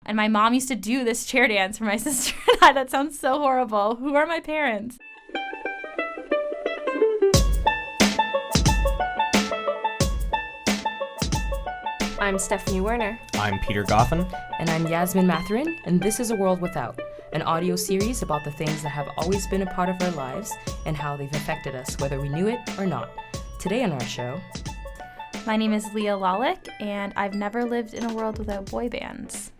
And my mom used to do this chair dance for my sister and I. That sounds so horrible. Who are my parents? I'm Stephanie Werner. I'm Peter Goffin. And I'm Yasmine Mathurin, and this is A World Without, an audio series about the things that have always been a part of our lives and how they've affected us, whether we knew it or not. Today on our show... My name is Leah Lalich, and I've never lived in a world without boy bands.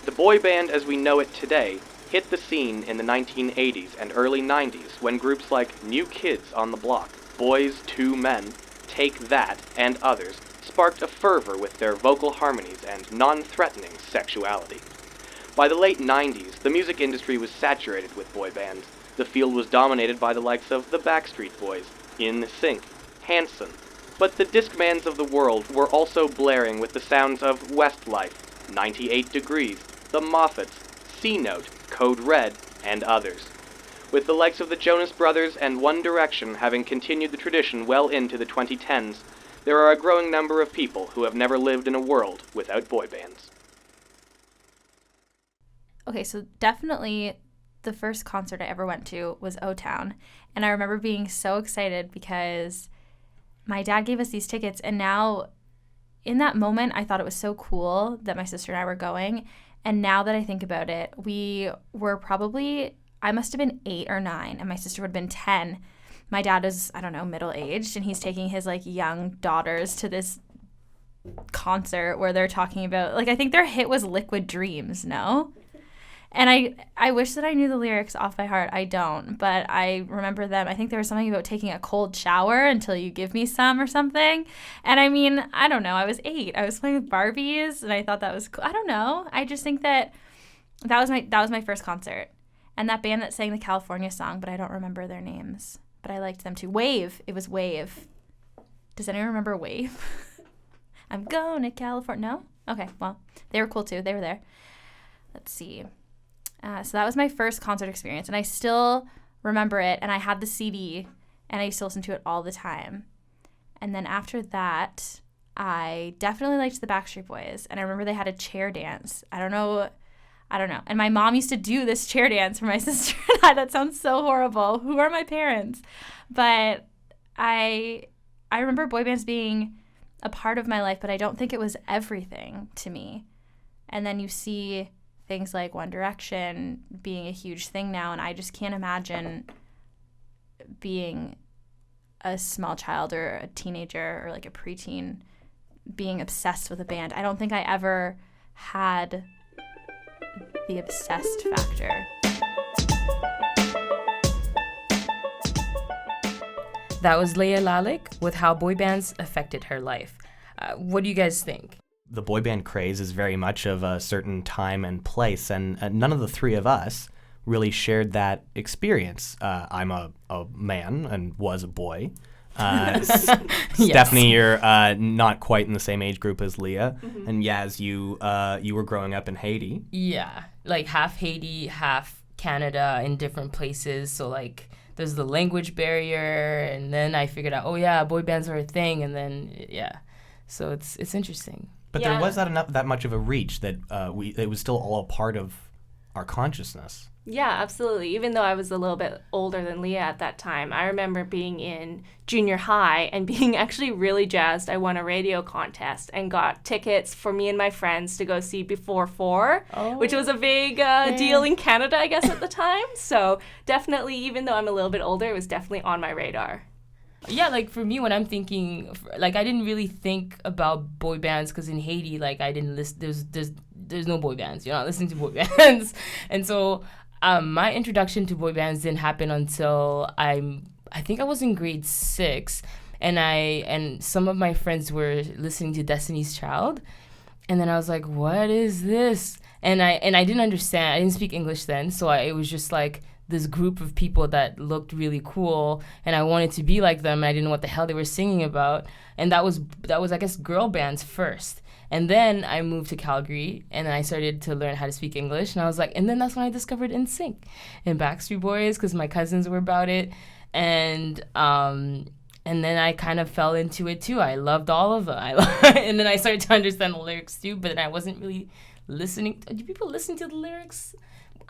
The boy band as we know it today hit the scene in the 1980s and early 90s when groups like New Kids on the Block, Boys II Men, Take That, and others sparked a fervor with their vocal harmonies and non-threatening sexuality. By the late 90s, the music industry was saturated with boy bands. The field was dominated by the likes of the Backstreet Boys, NSYNC, Hanson, but the Discmans of the world were also blaring with the sounds of Westlife, 98 Degrees, the Moffats, C-Note, Code Red, and others. With the likes of the Jonas Brothers and One Direction having continued the tradition well into the 2010s, there are a growing number of people who have never lived in a world without boy bands. Okay, so definitely the first concert I ever went to was O-Town, and I remember being so excited because my dad gave us these tickets, and now in that moment I thought it was so cool that my sister and I were going, and now that I think about it, we were probably, I must have been 8 or 9, and my sister would have been 10. My dad is, I don't know, middle-aged, and he's taking his, young daughters to this concert where they're talking about, I think their hit was Liquid Dreams, no? And I wish that I knew the lyrics off by heart. I don't, but I remember them. I think there was something about taking a cold shower until you give me some or something. And I mean, I don't know. I was 8. I was playing with Barbies, and I thought that was cool. I don't know. I just think that was my first concert. And that band that sang the California song, but I don't remember their names. But I liked them too. Wave. It was Wave. Does anyone remember Wave? I'm going to California. No? Okay, well, they were cool too. They were there. Let's see. So that was my first concert experience, and I still remember it, and I had the CD, and I used to listen to it all the time. And then after that, I definitely liked the Backstreet Boys, and I remember they had a chair dance. I don't know. And my mom used to do this chair dance for my sister and I. That sounds so horrible. Who are my parents? But I remember boy bands being a part of my life, but I don't think it was everything to me. And then you see things like One Direction being a huge thing now, and I just can't imagine being a small child or a teenager or a preteen being obsessed with a band. I don't think I ever had the obsessed factor. That was Leah Lalich with how boy bands affected her life. What do you guys think? The boy band craze is very much of a certain time and place, and none of the three of us really shared that experience. I'm a man and was a boy. Stephanie, you're not quite in the same age group as Leah, and Yaz, you were growing up in Haiti. Yeah, half Haiti, half Canada in different places, so there's the language barrier, and then I figured out, oh yeah, boy bands are a thing, and then so it's interesting. But there was that much of a reach that it was still all a part of our consciousness. Yeah, absolutely. Even though I was a little bit older than Leah at that time, I remember being in junior high and being actually really jazzed. I won a radio contest and got tickets for me and my friends to go see Before 4, which was a big deal in Canada, I guess, at the time. So definitely, even though I'm a little bit older, it was definitely on my radar. Yeah, for me, when I'm thinking, I didn't really think about boy bands because in Haiti, I didn't listen, there's no boy bands. You're not listening to boy bands. And so my introduction to boy bands didn't happen until I think I was in grade 6, and some of my friends were listening to Destiny's Child, and then I was like, what is this? And I didn't understand. I didn't speak English then, so it was just this group of people that looked really cool, and I wanted to be like them, and I didn't know what the hell they were singing about. And that was I guess girl bands first. And then I moved to Calgary, and I started to learn how to speak English, and I was and then that's when I discovered NSYNC and Backstreet Boys because my cousins were about it. And And then I kind of fell into it too. I loved all of them. And then I started to understand the lyrics too, but then I wasn't really listening. Do people listen to the lyrics?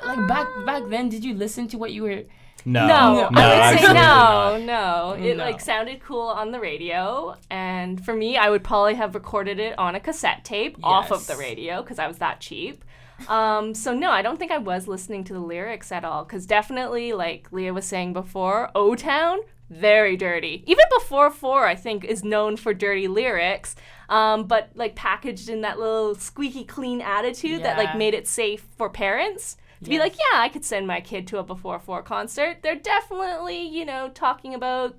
Like back then, did you listen to what you were... No, I would say absolutely no. It No. like sounded cool on the radio, and for me, I would probably have recorded it on a cassette tape off of the Yes. radio because I was that cheap. So no, I don't think I was listening to the lyrics at all, because definitely, like Leah was saying before, O-Town, very dirty. Even before 4, I think, is known for dirty lyrics, but like packaged in that little squeaky clean attitude that like Yeah. made it safe for parents. To be Yes. like, yeah, I could send my kid to a Before 4 concert. They're definitely, talking about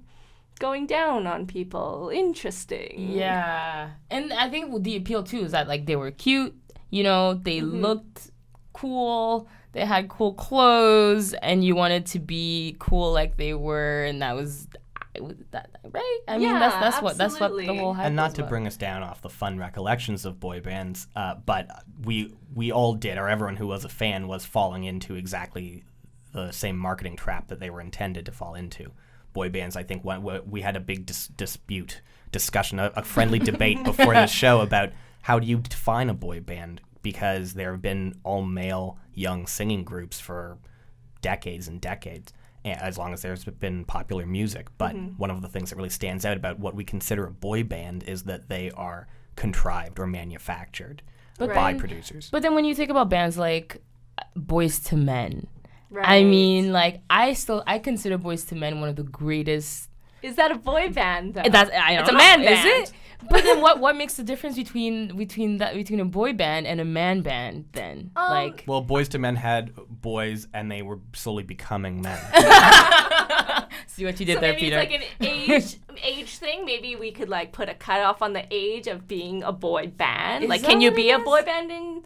going down on people. Interesting. Yeah. And I think the appeal too is that like they were cute, they looked cool, they had cool clothes, and you wanted to be cool like they were, and that was that, right? I mean, Yeah, that's what the absolutely. whole hype And not was to about. bring us down off the fun recollections of boy bands, but we all did, or everyone who was a fan was falling into exactly the same marketing trap that they were intended to fall into. Boy bands, I think, we had a big discussion, a friendly debate before the show about how do you define a boy band, because there have been all-male young singing groups for decades and decades, as long as there's been popular music. But one of the things that really stands out about what we consider a boy band is that they are contrived or manufactured by producers. But then when you think about bands like Boys to Men, Right. I mean, like I consider Boys to Men one of the greatest. Is that a boy band, though? It's a man band. Is it? But then what makes the difference between a boy band and a man band then? Well, Boys to Men had boys, and they were slowly becoming men. See what you did So there, maybe Peter. it's like an age thing. Maybe we could like put a cutoff on the age of being a boy band. Is Like, that can you what be it a is? boy band in?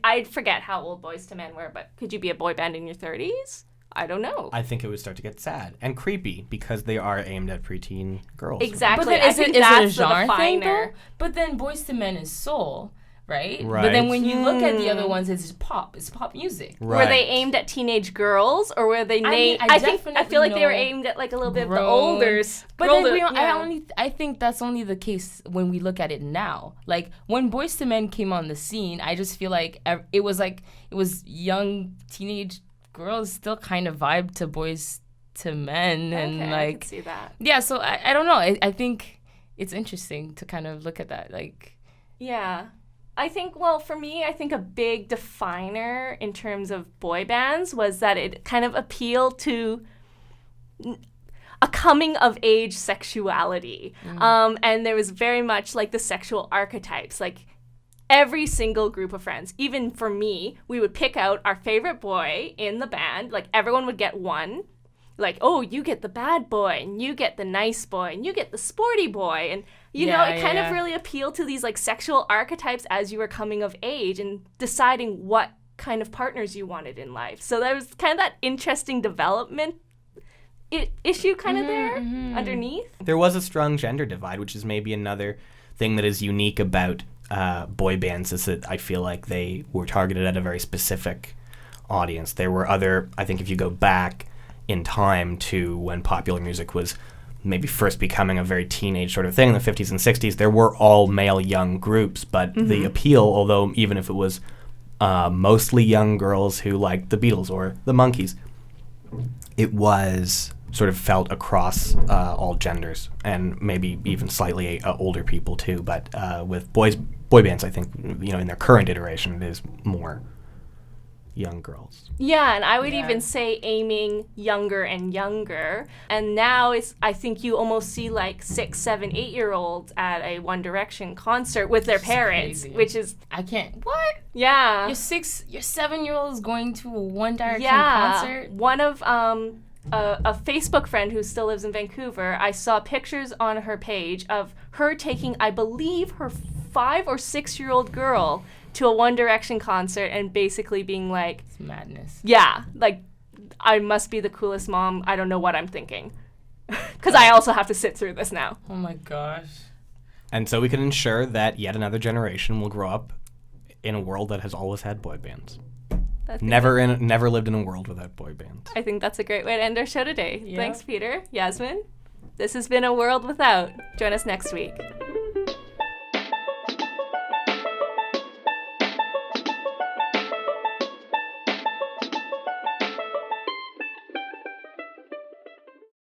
I forget how old Boys to Men were, but could you be a boy band in your 30s? I don't know. I think it would start to get sad and creepy because they are aimed at preteen girls. Exactly. But then I is think it a that's the genre thing though? definer. But then Boys to Men is soul, right? But Right. then when you look at the other ones, it's pop. It's pop music. Right. Were they aimed at teenage girls, or were they? mean, I I definitely feel like they were know aimed at like a little bit of the grown- olders. But older, then yeah. I think that's only the case when we look at it now. Like when Boys to Men came on the scene, I just feel like it was young teenage girls still kind of vibe to Boys to Men, and Okay, I like could see that. yeah. So I don't know. I think it's interesting to kind of look at that. Like Yeah. I think, well, for me, I think a big definer in terms of boy bands was that it kind of appealed to a coming of age sexuality. And there was very much like the sexual archetypes. Like every single group of friends, even for me, we would pick out our favorite boy in the band. Like everyone would get one. Like, oh, you get the bad boy, and you get the nice boy, and you get the sporty boy. And, you know, it kind of really appealed to these, like, sexual archetypes as you were coming of age and deciding what kind of partners you wanted in life. So there was kind of that interesting development issue kind of there underneath. There was a strong gender divide, which is maybe another thing that is unique about boy bands, is that I feel like they were targeted at a very specific audience. There were other, I think if you go back in time to when popular music was maybe first becoming a very teenage sort of thing in the 50s and 60s, there were all male young groups, but the appeal, although even if it was mostly young girls who liked the Beatles or the Monkees, it was sort of felt across all genders and maybe even slightly older people too. But with boy bands, I think, in their current iteration, it is more young girls. Yeah, and I would even say aiming younger and younger. And now I think you almost see like 6, 7, 8-year-olds at a One Direction concert with their parents, crazy. which is I can't. What? yeah. Your 7-year-old is going to a One Direction Yeah, concert? one of a Facebook friend who still lives in Vancouver, I saw pictures on her page of her taking, I believe, her 5 or 6-year-old girl to a One Direction concert and basically being like, It's madness. yeah, like, I must be the coolest mom. I don't know what I'm thinking. Because I also have to sit through this now. Oh my gosh. And so we can ensure that yet another generation will grow up in a world that has always had boy bands. I Never lived in a world without boy bands. think that's a great way to end our show today. Yeah. Thanks, Peter. Yasmine? This has been A World Without. Join us next week.